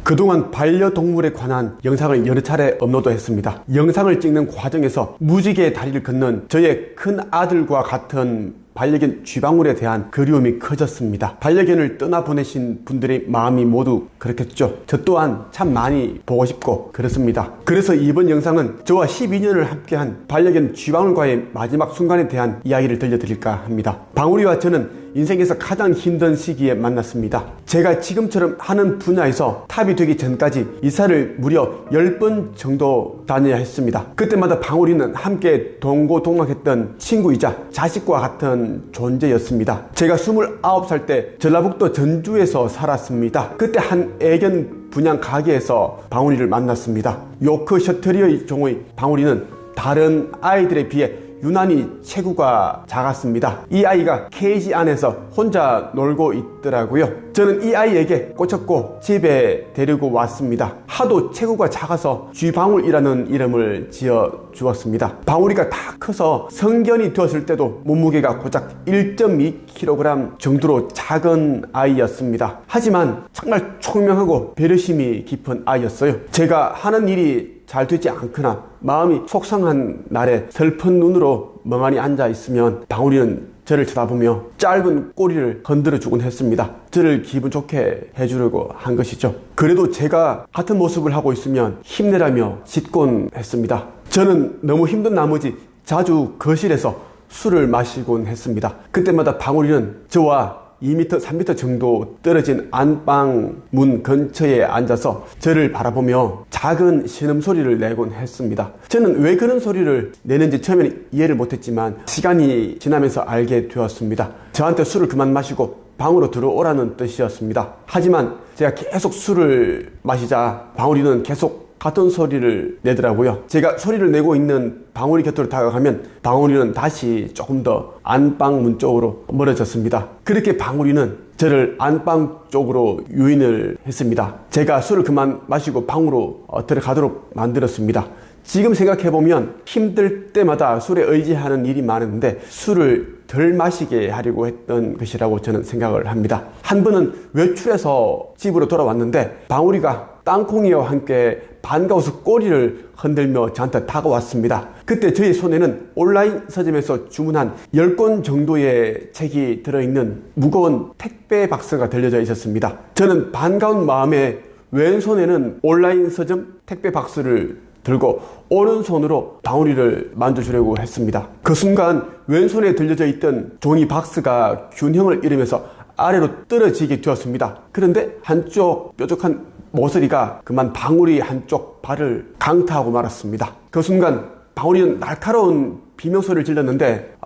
그동안 반려동물에 관한 영상을 여러 차례 업로드했습니다. 영상을 찍는 과정에서 무지개의 다리를 걷는 저의 큰 아들과 같은 반려견 쥐방울에 대한 그리움이 커졌습니다. 반려견을 떠나보내신 분들의 마음이 모두 그렇겠죠. 저 또한 참 많이 보고 싶고 그렇습니다. 그래서 이번 영상은 저와 12년을 함께한 반려견 쥐방울과의 마지막 순간에 대한 이야기를 들려드릴까 합니다. 방울이와 저는 인생에서 가장 힘든 시기에 만났습니다. 제가 지금처럼 하는 분야에서 탑이 되기 전까지 이사를 무려 10번 정도 다녀야 했습니다. 그때마다 방울이는 함께 동고동락했던 친구이자 자식과 같은 존재였습니다. 제가 29살 때 전라북도 전주에서 살았습니다. 그때 한 애견 분양 가게에서 방울이를 만났습니다. 요크 셔터리의 종의 방울이는 다른 아이들에 비해 유난히 체구가 작았습니다. 이 아이가 케이지 안에서 혼자 놀고 있더라고요. 저는 이 아이에게 꽂혔고 집에 데리고 왔습니다. 하도 체구가 작아서 쥐방울이라는 이름을 지어 주었습니다. 방울이가 다 커서 성견이 되었을 때도 몸무게가 고작 1.2kg 정도로 작은 아이였습니다. 하지만 정말 총명하고 배려심이 깊은 아이였어요. 제가 하는 일이 잘 되지 않거나 마음이 속상한 날에 슬픈 눈으로 멍하니 앉아 있으면 방울이는 저를 쳐다보며 짧은 꼬리를 흔들어 주곤 했습니다. 저를 기분 좋게 해주려고 한 것이죠. 그래도 제가 같은 모습을 하고 있으면 힘내라며 짖곤 했습니다. 저는 너무 힘든 나머지 자주 거실에서 술을 마시곤 했습니다. 그때마다 방울이는 저와 2m, 3m 정도 떨어진 안방 문 근처에 앉아서 저를 바라보며 작은 신음소리를 내곤 했습니다. 저는 왜 그런 소리를 내는지 처음에는 이해를 못했지만 시간이 지나면서 알게 되었습니다. 저한테 술을 그만 마시고 방으로 들어오라는 뜻이었습니다. 하지만 제가 계속 술을 마시자 방울이는 계속 같은 소리를 내더라고요. 제가 소리를 내고 있는 방울이 곁으로 다가가면 방울이는 다시 조금 더 안방 문 쪽으로 멀어졌습니다. 그렇게 방울이는 저를 안방 쪽으로 유인을 했습니다. 제가 술을 그만 마시고 방으로 들어가도록 만들었습니다. 지금 생각해보면 힘들 때마다 술에 의지하는 일이 많은데 술을 덜 마시게 하려고 했던 것이라고 저는 생각을 합니다. 한 번은 외출해서 집으로 돌아왔는데 방울이가 땅콩이와 함께 반가워서 꼬리를 흔들며 저한테 다가왔습니다. 그때 저의 손에는 온라인 서점에서 주문한 10권 정도의 책이 들어있는 무거운 택배 박스가 들려져 있었습니다. 저는 반가운 마음에 왼손에는 온라인 서점 택배 박스를 들고 오른손으로 방울이를 만져주려고 했습니다. 그 순간 왼손에 들려져 있던 종이 박스가 균형을 잃으면서 아래로 떨어지게 되었습니다. 그런데 한쪽 뾰족한 모서리가 그만 방울이 한쪽 발을 강타하고 말았습니다. 그 순간 방울이는 날카로운 비명소리를 질렀는데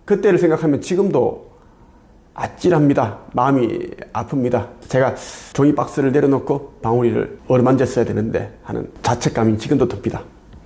그때를 생각하면 지금도 아찔합니다. 마음이 아픕니다. 제가 종이 박스를 내려놓고 방울이를 어루만졌어야 되는데 하는 자책감이 지금도 듭니다.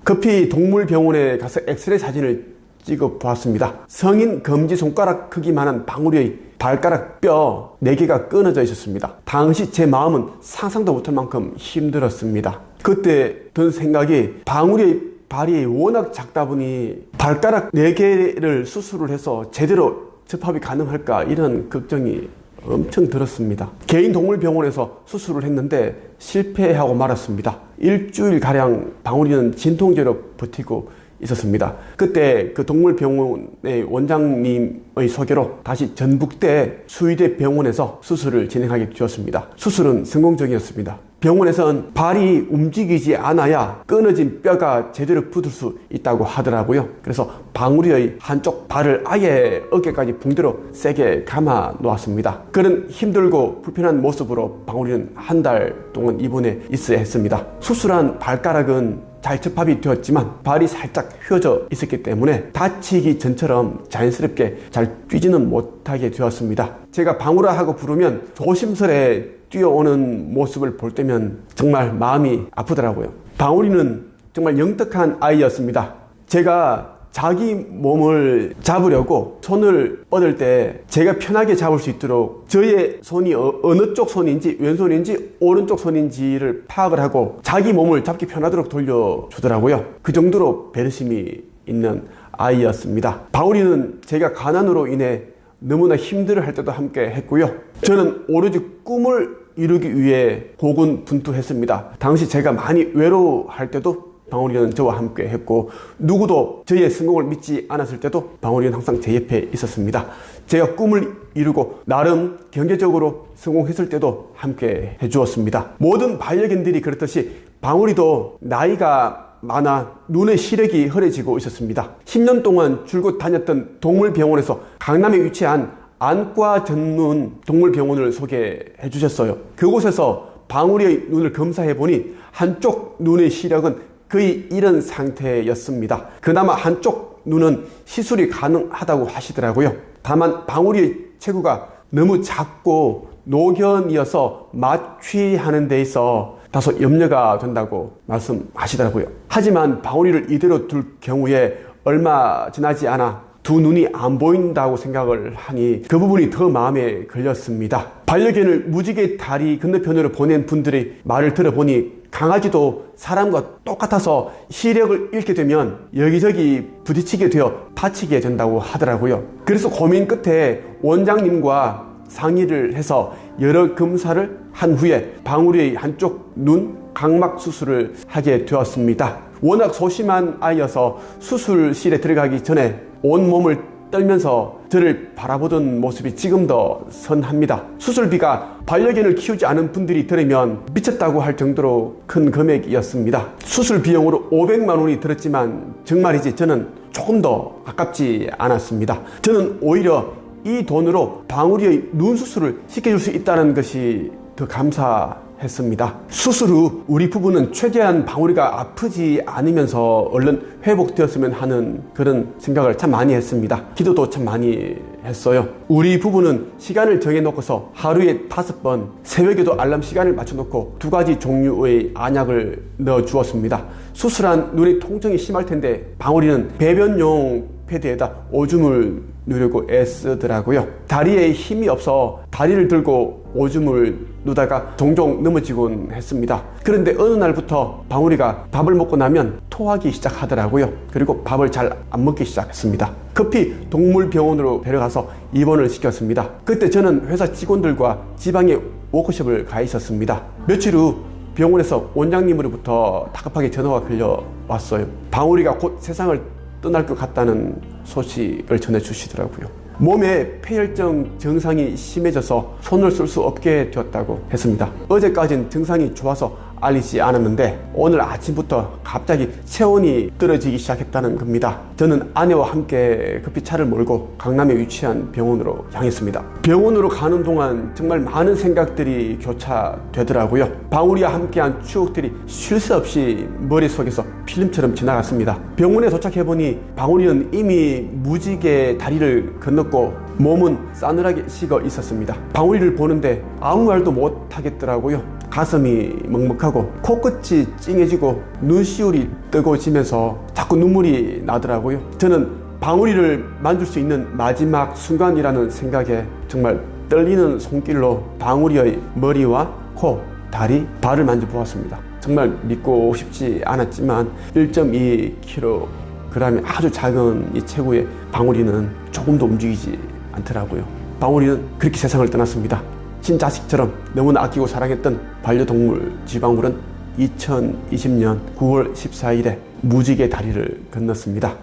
급히 동물병원에 가서 엑스레이 사진을 찍어 보았습니다. 성인 검지손가락 크기만한 방울이의 발가락 뼈 4개가 끊어져 있었습니다. 당시 제 마음은 상상도 못할 만큼 힘들었습니다. 그때 든 생각이 방울이의 발이 워낙 작다 보니 발가락 4개를 수술을 해서 제대로 접합이 가능할까 이런 걱정이 엄청 들었습니다. 개인 동물병원에서 수술을 했는데 실패하고 말았습니다. 일주일가량 방울이는 진통제로 버티고 있었습니다. 그때 그 동물병원의 원장님의 소개로 다시 전북대 수의대 병원에서 수술을 진행하게 되었습니다. 수술은 성공적이었습니다. 병원에서는 발이 움직이지 않아야 끊어진 뼈가 제대로 붙을 수 있다고 하더라고요. 그래서 방울이의 한쪽 발을 아예 어깨까지 붕대로 세게 감아 놓았습니다. 그런 힘들고 불편한 모습으로 방울이는 한 달 동안 입원해 있어야 했습니다. 수술한 발가락은 잘 접합이 되었지만 발이 살짝 휘어져 있었기 때문에 다치기 전처럼 자연스럽게 잘 뛰지는 못하게 되었습니다. 제가 방울아 하고 부르면 조심스레 뛰어오는 모습을 볼 때면 정말 마음이 아프더라고요. 방울이는 정말 영특한 아이였습니다. 제가 자기 몸을 잡으려고 손을 뻗을 때 제가 편하게 잡을 수 있도록 저의 손이 어느 쪽 손인지 왼손인지 오른쪽 손인지를 파악을 하고 자기 몸을 잡기 편하도록 돌려주더라고요. 그 정도로 배려심이 있는 아이였습니다. 방울이는 제가 가난으로 인해 너무나 힘들어할 때도 함께 했고요. 저는 오로지 꿈을 이루기 위해 고군분투했습니다. 당시 제가 많이 외로워할 때도 방울이는 저와 함께 했고, 누구도 저의 성공을 믿지 않았을 때도 방울이는 항상 제 옆에 있었습니다. 제가 꿈을 이루고 나름 경제적으로 성공했을 때도 함께 해주었습니다. 모든 반려견들이 그렇듯이 방울이도 나이가 많아 눈의 시력이 흐려지고 있었습니다. 10년 동안 줄곧 다녔던 동물병원에서 강남에 위치한 안과 전문 동물병원을 소개해 주셨어요. 그곳에서 방울이의 눈을 검사해 보니 한쪽 눈의 시력은 거의 잃은 상태였습니다. 그나마 한쪽 눈은 시술이 가능하다고 하시더라고요. 다만 방울이의 체구가 너무 작고 노견이어서 마취하는 데 있어 다소 염려가 된다고 말씀하시더라고요. 하지만 방울이를 이대로 둘 경우에 얼마 지나지 않아 두 눈이 안 보인다고 생각을 하니 그 부분이 더 마음에 걸렸습니다. 반려견을 무지개 다리 건너편으로 보낸 분들의 말을 들어보니 강아지도 사람과 똑같아서 시력을 잃게 되면 여기저기 부딪히게 되어 다치게 된다고 하더라고요. 그래서 고민 끝에 원장님과 상의를 해서 여러 검사를 한 후에 방울이의 한쪽 눈 각막 수술을 하게 되었습니다. 워낙 소심한 아이여서 수술실에 들어가기 전에 온몸을 떨면서 저를 바라보던 모습이 지금도 선합니다. 수술비가 반려견을 키우지 않은 분들이 들으면 미쳤다고 할 정도로 큰 금액이었습니다. 수술 비용으로 500만 원이 들었지만 정말이지 저는 조금 더 아깝지 않았습니다. 저는 오히려 이 돈으로 방울이의 눈 수술을 시켜줄 수 있다는 것이 더 감사했습니다. 수술 후 우리 부부는 최대한 방울이가 아프지 않으면서 얼른 회복되었으면 하는 그런 생각을 참 많이 했습니다. 기도도 참 많이 했어요. 우리 부부는 시간을 정해놓고서 하루에 5번, 새벽에도 알람 시간을 맞춰놓고 2가지 종류의 안약을 넣어주었습니다. 수술한 눈의 통증이 심할 텐데 방울이는 배변용 패드에다 오줌을 누르고 애쓰더라고요. 다리에 힘이 없어 다리를 들고 오줌을 누다가 종종 넘어지곤 했습니다. 그런데 어느 날부터 방울이가 밥을 먹고 나면 토하기 시작하더라고요. 그리고 밥을 잘 안 먹기 시작했습니다. 급히 동물병원으로 데려가서 입원을 시켰습니다. 그때 저는 회사 직원들과 지방에 워크숍을 가 있었습니다. 며칠 후 병원에서 원장님으로부터 다급하게 전화가 걸려왔어요. 방울이가 곧 세상을 떠날 것 같다는 소식을 전해주시더라고요. 몸에 폐혈증 증상이 심해져서 손을 쓸 수 없게 되었다고 했습니다. 어제까진 증상이 좋아서 알리지 않았는데 오늘 아침부터 갑자기 체온이 떨어지기 시작했다는 겁니다. 저는 아내와 함께 급히 차를 몰고 강남에 위치한 병원으로 향했습니다. 병원으로 가는 동안 정말 많은 생각들이 교차되더라고요. 방울이와 함께한 추억들이 쉴 새 없이 머릿속에서 필름처럼 지나갔습니다. 병원에 도착해보니 방울이는 이미 무지개 다리를 건넜고 몸은 싸늘하게 식어 있었습니다. 방울이를 보는데 아무 말도 못하겠더라고요. 가슴이 먹먹하고 코끝이 찡해지고 눈시울이 뜨거워지면서 자꾸 눈물이 나더라고요. 저는 방울이를 만질 수 있는 마지막 순간이라는 생각에 정말 떨리는 손길로 방울이의 머리와 코, 다리, 발을 만져보았습니다. 정말 믿고 싶지 않았지만 1.2kg이 아주 작은 이 체구의 방울이는 조금도 움직이지 않더라고요. 방울이는 그렇게 세상을 떠났습니다. 친자식처럼 너무나 아끼고 사랑했던 반려동물 지방울은 2020년 9월 14일에 무지개 다리를 건넜습니다.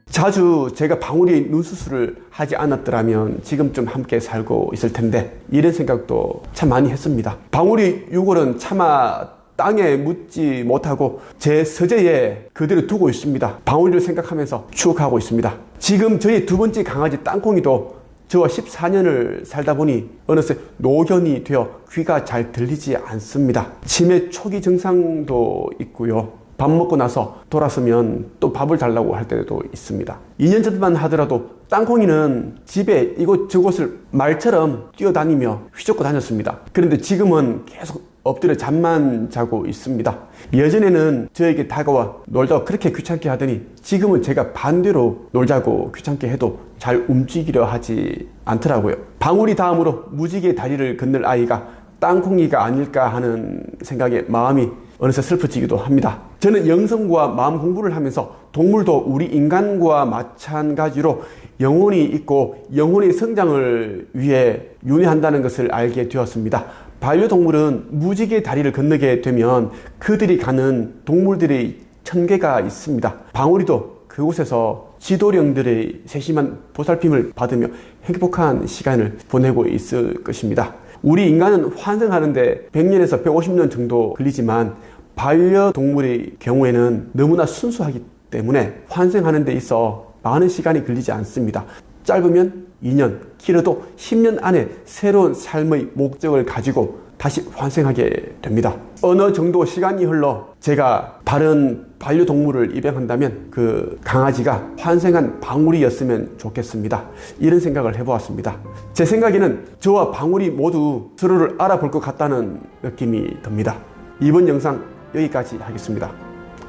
자주 제가 방울이 눈 수술을 하지 않았더라면 지금쯤 함께 살고 있을 텐데 이런 생각도 참 많이 했습니다. 방울이 유골은 차마 땅에 묻지 못하고 제 서재에 그대로 두고 있습니다. 방울이를 생각하면서 추억하고 있습니다. 지금 저희 2번째 강아지 땅콩이도 저와 14년을 살다 보니 어느새 노견이 되어 귀가 잘 들리지 않습니다. 치매 초기 증상도 있고요. 밥 먹고 나서 돌아서면 또 밥을 달라고 할 때도 있습니다. 2년 전만 하더라도 땅콩이는 집에 이곳저곳을 말처럼 뛰어다니며 휘젓고 다녔습니다. 그런데 지금은 계속 엎드려 잠만 자고 있습니다. 예전에는 저에게 다가와 놀자고 그렇게 귀찮게 하더니 지금은 제가 반대로 놀자고 귀찮게 해도 잘 움직이려 하지 않더라고요. 방울이 다음으로 무지개 다리를 건널 아이가 땅콩이가 아닐까 하는 생각에 마음이 어느새 슬퍼지기도 합니다. 저는 영성과 마음 공부를 하면서 동물도 우리 인간과 마찬가지로 영혼이 있고 영혼의 성장을 위해 윤회한다는 것을 알게 되었습니다. 반려동물은 무지개의 다리를 건너게 되면 그들이 가는 동물들의 천계가 있습니다. 방울이도 그곳에서 지도령들의 세심한 보살핌을 받으며 행복한 시간을 보내고 있을 것입니다. 우리 인간은 환생하는데 100년에서 150년 정도 걸리지만 반려동물의 경우에는 너무나 순수하기 때문에 환생하는 데 있어 많은 시간이 걸리지 않습니다. 짧으면 2년, 길어도 10년 안에 새로운 삶의 목적을 가지고 다시 환생하게 됩니다. 어느 정도 시간이 흘러 제가 다른 반려동물을 입양한다면 그 강아지가 환생한 방울이었으면 좋겠습니다. 이런 생각을 해보았습니다. 제 생각에는 저와 방울이 모두 서로를 알아볼 것 같다는 느낌이 듭니다. 이번 영상 여기까지 하겠습니다.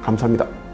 감사합니다.